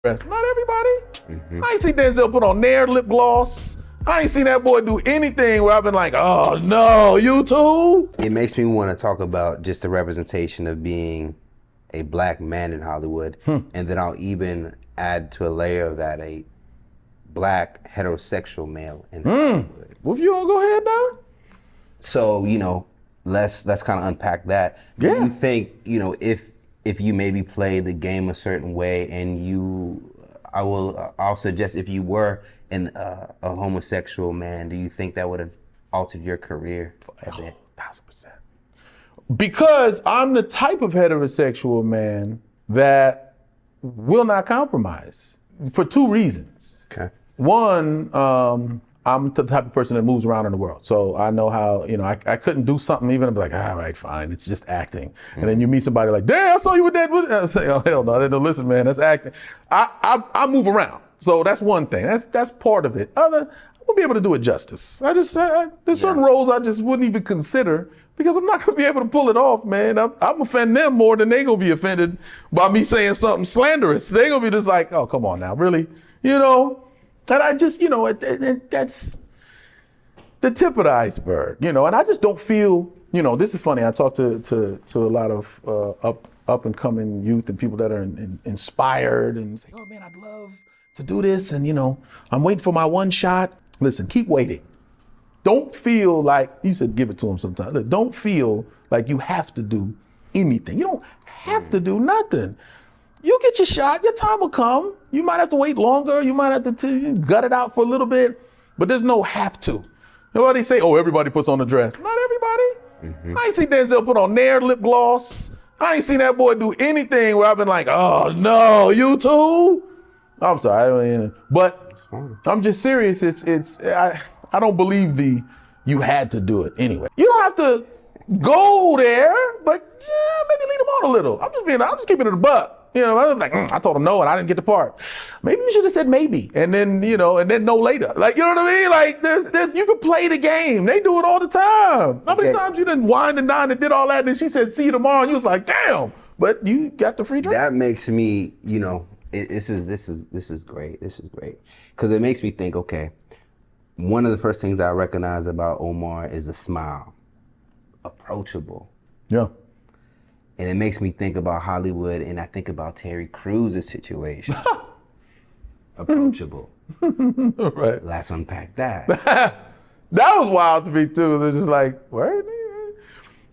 Not everybody. I ain't seen Denzel put on Nair lip gloss. I ain't seen that boy do anything where I've been like, oh no, you too? It makes me want to talk about just the representation of being a black man in Hollywood. And then I'll even add to a layer of that a black heterosexual male in Hollywood. Well, if you don't go ahead now. So, you know, let's kind of unpack that. Yeah. Do you think, you know, if you maybe play the game a certain way and I'll suggest if you were a homosexual man, do you think that would have altered your career a bit? 1000%. Because I'm the type of heterosexual man that will not compromise for two reasons. Okay. One, I'm the type of person that moves around in the world. So I know how, you know, I couldn't do something even, I'd be like, all right, fine, it's just acting. And then you meet somebody like, damn, I saw you with that. I say, oh, hell no, listen, man, that's acting. I move around. So that's one thing, that's part of it. I won't be able to do it justice. There's certain roles I just wouldn't even consider because I'm not gonna be able to pull it off, man. I'm offend them more than they gonna be offended by me saying something slanderous. They gonna be just like, oh, come on now, really? You know? And I just, you know, that's the tip of the iceberg, you know, and I just don't feel, you know, this is funny. I talk to a lot of up and coming youth and people that are inspired and say, oh man, I'd love to do this. And, you know, I'm waiting for my one shot. Listen, keep waiting. Don't feel like, you said give it to them sometimes. Look, don't feel like you have to do anything. You don't have to do nothing. You get your shot, your time will come. You might have to wait longer. You might have to gut it out for a little bit, but there's no have to. Nobody say, oh, everybody puts on a dress. Not everybody. I ain't seen Denzel put on Nair lip gloss. I ain't seen that boy do anything where I've been like, oh no, you too? I'm sorry, but I'm just serious. I don't believe you had to do it anyway. You don't have to go there, but maybe lead them on a little. I'm just keeping it a buck. You know, I was like, I told him no and I didn't get the part. Maybe you should have said maybe and then, you know, and then no later. Like, you know what I mean? Like there's you can play the game. They do it all the time. How many times you done wined and dined and did all that and then she said, see you tomorrow and you was like, damn, but you got the free drink? That makes me, you know, this is great. This is great. Because it makes me think, okay, one of the first things I recognize about Omar is a smile. Approachable. Yeah. And it makes me think about Hollywood, and I think about Terry Crews' situation. Approachable. Right. Let's unpack that. That was wild to me too. They're just like, where?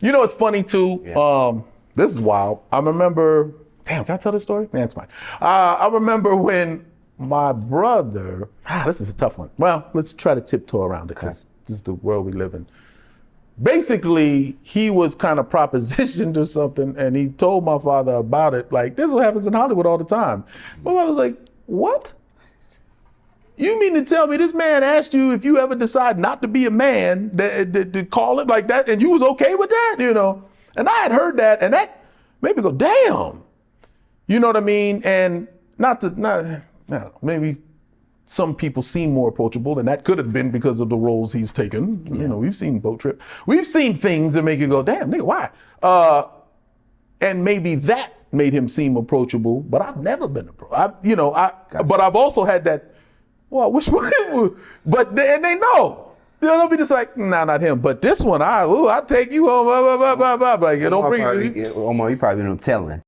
You know, it's funny too. Yeah. This is wild. I remember. Damn, can I tell this story? Man, it's fine. I remember when my brother. This is a tough one. Well, let's try to tiptoe around it because this is the world we live in. Basically, he was kind of propositioned or something, and he told my father about it. Like, this is what happens in Hollywood all the time. My father was like, what? You mean to tell me this man asked you if you ever decide not to be a man, to call it like that, and you was okay with that, you know? And I had heard that, and that made me go, damn. You know what I mean? And maybe some people seem more approachable, and that could have been because of the roles he's taken. Yeah. You know, we've seen Boat Trip. We've seen things that make you go, damn, nigga, why? And maybe that made him seem approachable, but I've never been approachable. But I've also had that, well, I wish, but they know. They'll be just like, nah, not him. But this one, I'll take you home, blah, blah, blah, blah, blah. Like, don't bring me. Omar, you probably end up telling.